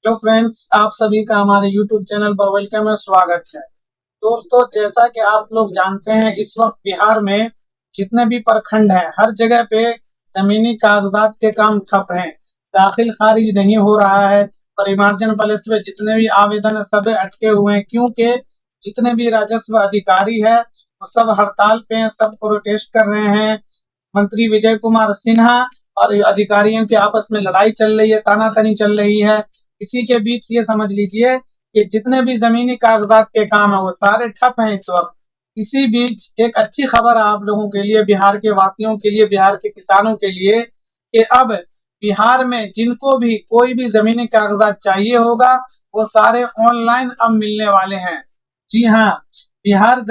Hello friends, आप सभी का हमारे यूट्यूब चैनल पर वेलकम है, स्वागत है। दोस्तों, जैसा कि आप लोग जानते हैं, इस वक्त बिहार में जितने भी प्रखंड हैं, हर जगह पे जमीनी कागजात के काम ठप हैं। दाखिल खारिज नहीं हो रहा है। परिमार्जन प्लेस में जितने भी आवेदन है सब अटके हुए हैं, क्योंकि जितने भी राजस्व अधिकारी है वो सब हड़ताल पे हैं, सब प्रोटेस्ट कर रहे हैं। मंत्री विजय कुमार सिन्हा और अधिकारियों के आपस में लड़ाई चल रही है, तानातनी चल रही है। इसी के बीच ये समझ लीजिए कि जितने भी जमीनी कागजात के काम है वो सारे ठप हैं इस वक्त। इसी बीच एक अच्छी खबर है आप लोगों के लिए, बिहार के वासियों के लिए, बिहार के किसानों के लिए, कि अब बिहार में जिनको भी कोई भी जमीनी कागजात चाहिए होगा वो सारे ऑनलाइन अब मिलने वाले हैं। जी हाँ, बिहार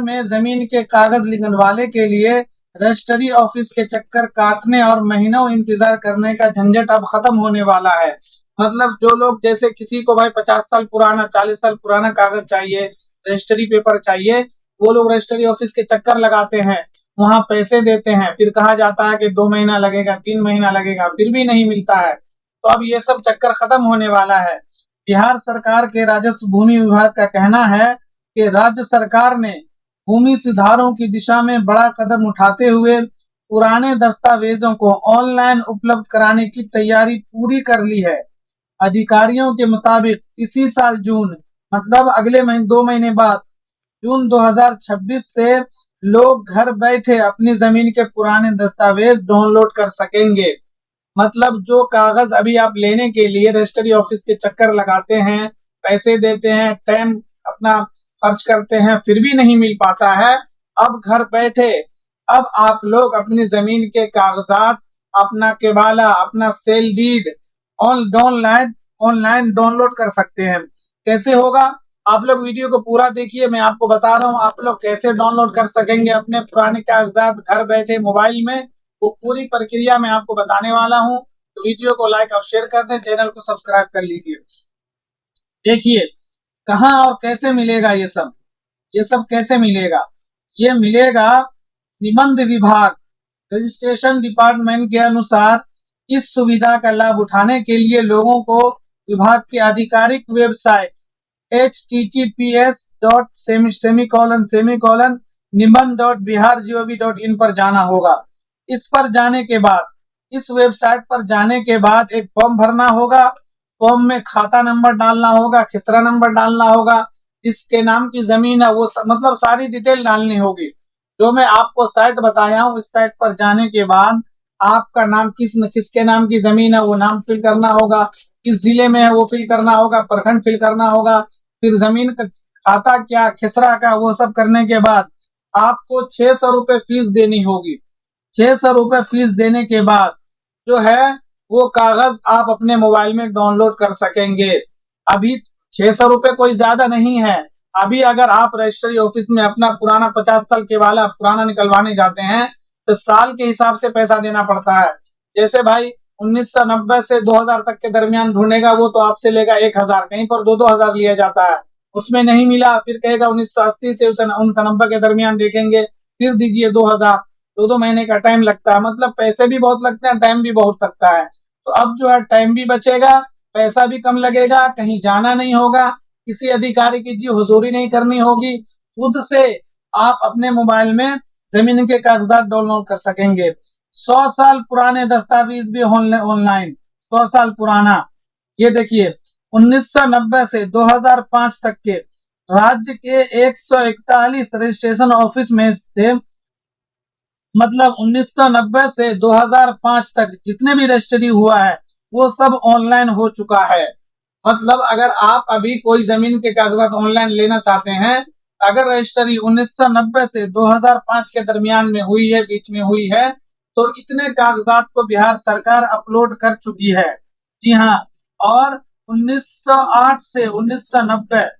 में जमीन के कागज लिखवाने के लिए रजिस्ट्री ऑफिस के चक्कर काटने और महीनों इंतजार करने का झंझट अब खत्म होने वाला है। मतलब जो लोग, जैसे किसी को भाई 50 साल पुराना, 40 साल पुराना कागज चाहिए, रजिस्ट्री पेपर चाहिए, वो लोग रजिस्ट्री ऑफिस के चक्कर लगाते हैं, वहां पैसे देते हैं, फिर कहा जाता है कि 2 महीना लगेगा, 3 महीना लगेगा, फिर भी नहीं मिलता है। तो अब ये सब चक्कर खत्म होने वाला है। बिहार सरकार के राजस्व भूमि विभाग का कहना है कि राज्य सरकार ने भूमि सुधारों की दिशा में बड़ा कदम उठाते हुए पुराने दस्तावेजों को ऑनलाइन उपलब्ध कराने की तैयारी पूरी कर ली है। अधिकारियों के मुताबिक इसी साल जून, मतलब अगले महीने 2 महीने बाद, जून 2026 से लोग घर बैठे अपनी जमीन के पुराने दस्तावेज डाउनलोड कर सकेंगे। मतलब जो कागज अभी आप लेने के लिए रजिस्ट्री ऑफिस के चक्कर लगाते हैं, पैसे देते हैं, टाइम अपना खर्च करते हैं, फिर भी नहीं मिल पाता है, अब घर बैठे अब आप लोग अपनी जमीन के कागजात, अपना केबाला, अपना sale deed online online download कर सकते हैं। कैसे होगा? आप लोग वीडियो को पूरा देखिए, मैं आपको बता रहा हूँ आप लोग कैसे डाउनलोड कर सकेंगे अपने पुराने कागजात घर बैठे मोबाइल में। वो पूरी प्रक्रिया मैं आपको बताने वाला हूँ, तो वीडियो को लाइक और शेयर कर दें, चैनल को सब्सक्राइब कर लीजिए। देखिए कहाँ और कैसे मिलेगा ये सब कैसे मिलेगा? ये मिलेगा निबंध विभाग, रजिस्ट्रेशन डिपार्टमेंट के अनुसार इस सुविधा का लाभ उठाने के लिए लोगों को विभाग की आधिकारिक वेबसाइट https://निबंध.bihar.gov.in पर जाना होगा। इस वेबसाइट पर जाने के बाद एक फॉर्म भरना होगा। फॉर्म में खाता नंबर डालना होगा, खिसरा नंबर डालना होगा, जिसके नाम की जमीन है वो मतलब सारी डिटेल डालनी होगी। जो मैं आपको साइट बताया हूँ, इस साइट पर जाने के बाद आपका नाम किसके नाम की जमीन है वो नाम फिल करना होगा, किस जिले में है वो फिल करना होगा, प्रखंड फिल करना होगा, फिर जमीन का खाता क्या, खिसरा का, वो सब करने के बाद आपको 600 रुपए फीस देनी होगी। 600 रुपए फीस देने के बाद जो है वो कागज आप अपने मोबाइल में डाउनलोड कर सकेंगे। अभी 600 रुपए कोई ज्यादा नहीं है। अभी अगर आप रजिस्ट्री ऑफिस में अपना पुराना 50 साल के वाला पुराना निकलवाने जाते हैं तो साल के हिसाब से पैसा देना पड़ता है। जैसे भाई 1990 से 2000 तक के दरमियान ढूंढेगा वो तो आपसे लेगा 1000, कहीं पर 2-2000 लिया जाता है। उसमें नहीं मिला फिर कहेगा 1980 से 1990 के दरमियान देखेंगे, फिर दीजिए 2000। 2-2 महीने का टाइम लगता है, मतलब पैसे भी बहुत लगते हैं, टाइम भी बहुत लगता है। तो अब जो है टाइम भी बचेगा, पैसा भी कम लगेगा, कहीं जाना नहीं होगा, किसी अधिकारी की जी हुजूरी नहीं करनी होगी, खुद से आप अपने मोबाइल में जमीन के कागजात डाउनलोड कर सकेंगे। 100 साल पुराने दस्तावेज भी ऑनलाइन, 100 साल पुराना। ये देखिए 1990 से 2005 तक के राज्य के 141 रजिस्ट्रेशन ऑफिस में से, मतलब 1990 से 2005 तक जितने भी रजिस्ट्री हुआ है वो सब ऑनलाइन हो चुका है। मतलब अगर आप अभी कोई जमीन के कागजात ऑनलाइन लेना चाहते हैं, अगर रजिस्ट्री 1990 से 2005 के दरमियान में हुई है, बीच में हुई है, तो इतने कागजात को बिहार सरकार अपलोड कर चुकी है। जी हाँ, और 1908 से 1990,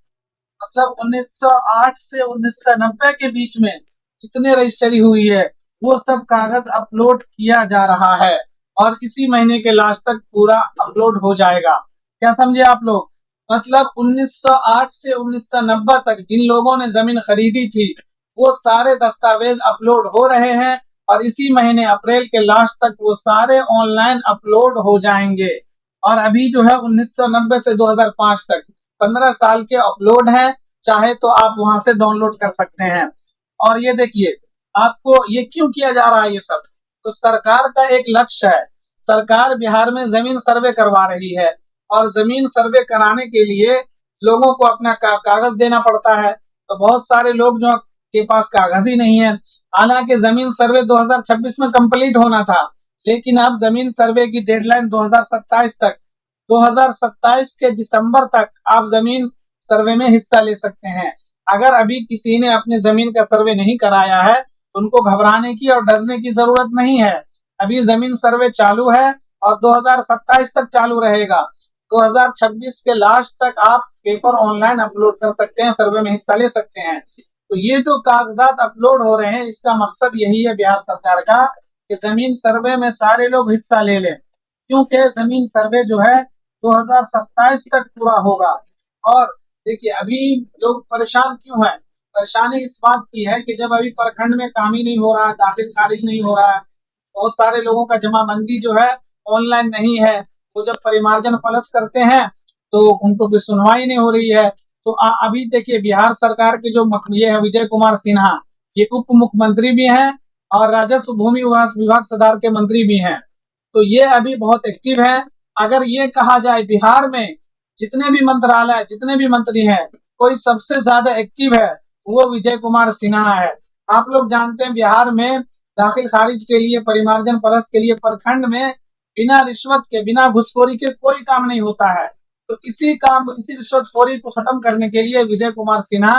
मतलब 1908 से 1990 के बीच में जितने रजिस्ट्री हुई है वो सब कागज अपलोड किया जा रहा है और इसी महीने के लास्ट तक पूरा अपलोड हो जाएगा। क्या समझे आप लोग? मतलब 1908 से 1990 तक जिन लोगों ने जमीन खरीदी थी वो सारे दस्तावेज अपलोड हो रहे हैं और इसी महीने अप्रैल के लास्ट तक वो सारे ऑनलाइन अपलोड हो जाएंगे। और अभी जो है 1990 से 2005 तक 15 साल के अपलोड हैं, चाहे तो आप वहां से डाउनलोड कर सकते हैं। और ये देखिए, आपको ये क्यों किया जा रहा है ये सब, तो सरकार का एक लक्ष्य है। सरकार बिहार में जमीन सर्वे करवा रही है और जमीन सर्वे कराने के लिए लोगों को अपना कागज देना पड़ता है। तो बहुत सारे लोग जो के पास कागज ही नहीं है। हालांकि जमीन सर्वे 2026 में कंप्लीट होना था, लेकिन अब जमीन सर्वे की डेडलाइन 2027 तक, 2027 के दिसंबर तक आप जमीन सर्वे में हिस्सा ले सकते हैं। अगर अभी किसी ने अपने जमीन का सर्वे नहीं कराया है तो उनको घबराने की और डरने की जरूरत नहीं है। अभी जमीन सर्वे चालू है और 2027 तक चालू रहेगा। 2026 के लास्ट तक आप पेपर ऑनलाइन अपलोड कर सकते हैं, सर्वे में हिस्सा ले सकते हैं। तो ये जो कागजात अपलोड हो रहे हैं, इसका मकसद यही है बिहार सरकार का कि जमीन सर्वे में सारे लोग हिस्सा ले लें, क्योंकि जमीन सर्वे जो है 2027 तक पूरा होगा। और देखिए, अभी लोग परेशान क्यों है, परेशानी इस बात की है कि जब अभी प्रखंड में काम ही नहीं हो रहा है, दाखिल खारिज नहीं हो रहा है, बहुत सारे लोगों का जमाबंदी जो है ऑनलाइन नहीं है, वो जब परिमार्जन प्लस करते हैं तो उनको भी सुनवाई नहीं हो रही है। तो अभी देखिए, बिहार सरकार के जो ये है विजय कुमार सिन्हा, ये उप मुख्यमंत्री भी हैं और राजस्व भूमि विभाग सुधार के मंत्री भी हैं। तो ये अभी बहुत एक्टिव है। अगर ये कहा जाए बिहार में जितने भी मंत्रालय, जितने भी मंत्री हैं, कोई सबसे ज्यादा एक्टिव है वो विजय कुमार सिन्हा है। आप लोग जानते हैं बिहार में दाखिल खारिज के लिए, परिमार्जन प्लस के लिए प्रखंड में बिना रिश्वत के, बिना घुसखोरी के कोई काम नहीं होता है। तो इसी रिश्वतखोरी को खत्म करने के लिए विजय कुमार सिन्हा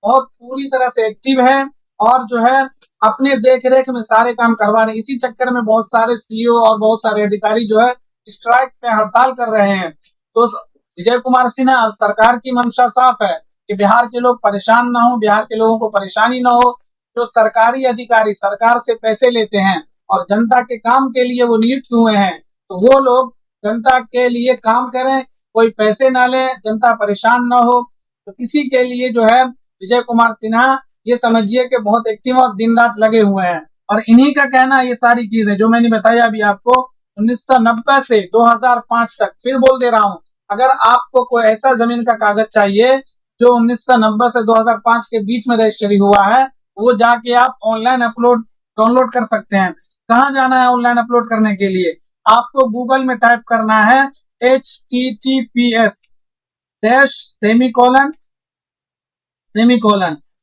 बहुत पूरी तरह से एक्टिव है और जो है अपने देख रेख में सारे काम करवा रहे हैं। इसी चक्कर में बहुत सारे सीईओ और बहुत सारे अधिकारी जो है स्ट्राइक पे, हड़ताल कर रहे हैं। तो विजय कुमार सिन्हा और सरकार की मंशा साफ है कि बिहार के लोग परेशान ना हो, बिहार के लोगों को परेशानी ना हो। जो सरकारी अधिकारी सरकार से पैसे लेते हैं और जनता के काम के लिए वो नियुक्त हुए हैं, तो वो लोग जनता के लिए काम करें, कोई पैसे ना ले, जनता परेशान ना हो। तो इसी के लिए जो है विजय कुमार सिन्हा, ये समझिए कि बहुत एक्टिव और दिन रात लगे हुए हैं। और इन्हीं का कहना ये सारी चीजें जो मैंने बताया अभी आपको, 1990 से 2005 तक, फिर बोल दे रहा हूँ, अगर आपको कोई ऐसा जमीन का कागज चाहिए जो 1990 से 2005 के बीच में रजिस्ट्री हुआ है, वो जाके आप ऑनलाइन डाउनलोड कर सकते हैं। कहाँ जाना है ऑनलाइन अपलोड करने के लिए? आपको गूगल में टाइप करना है https://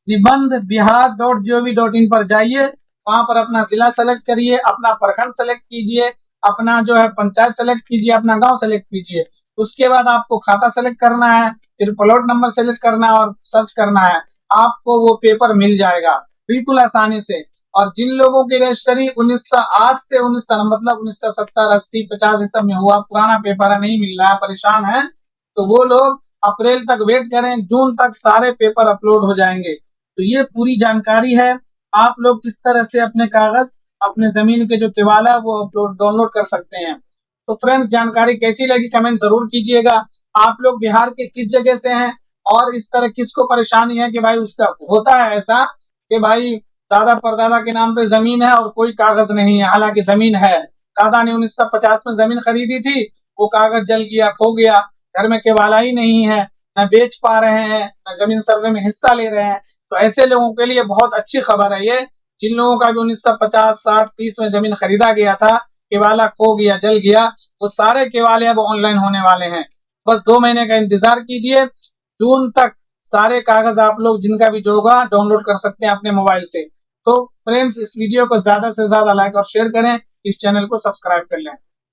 निबंध बिहार.gov.in पर जाइए। वहां पर अपना जिला सेलेक्ट करिए, अपना प्रखंड सेलेक्ट कीजिए, अपना जो है पंचायत सेलेक्ट कीजिए, अपना गांव सेलेक्ट कीजिए। उसके बाद आपको खाता सेलेक्ट करना है, फिर प्लॉट नंबर सेलेक्ट करना है और सर्च करना है। आपको वो पेपर मिल जाएगा बिल्कुल आसानी से। और जिन लोगों की रजिस्ट्री 1908 से 19 मतलब 1970, 80, 50 सब में हुआ, पुराना पेपर है, नहीं मिल रहा है, परेशान है, तो वो लोग अप्रैल तक वेट करें, जून तक सारे पेपर अपलोड हो जाएंगे। तो ये पूरी जानकारी है। आप लोग किस तरह से अपने कागज, अपने जमीन के जो तिवाला वो डाउनलोड कर सकते हैं। तो फ्रेंड्स, जानकारी कैसी लगी कमेंट जरूर कीजिएगा। आप लोग बिहार के किस जगह से हैं और इस तरह किसको परेशानी है कि भाई उसका होता है ऐसा कि भाई दादा परदादा के नाम पे जमीन है और कोई कागज नहीं है, हालांकि जमीन है। दादा ने 1950 में जमीन खरीदी थी, वो कागज जल गया, खो गया, घर में केवाला ही नहीं है, न बेच पा रहे हैं, न जमीन सर्वे में हिस्सा ले रहे हैं। तो ऐसे लोगों के लिए बहुत अच्छी खबर है ये। जिन लोगों का भी 1950, 60, 30 में जमीन खरीदा गया था, केवाला खो गया, जल गया, वो सारे केवाले अब ऑनलाइन होने वाले हैं। बस 2 महीने का इंतजार कीजिए, जून तक सारे कागज आप लोग जिनका भी जो होगा डाउनलोड कर सकते हैं अपने मोबाइल से। तो फ्रेंड्स, इस वीडियो को ज्यादा से ज्यादा लाइक और शेयर करें, इस चैनल को सब्सक्राइब कर लें।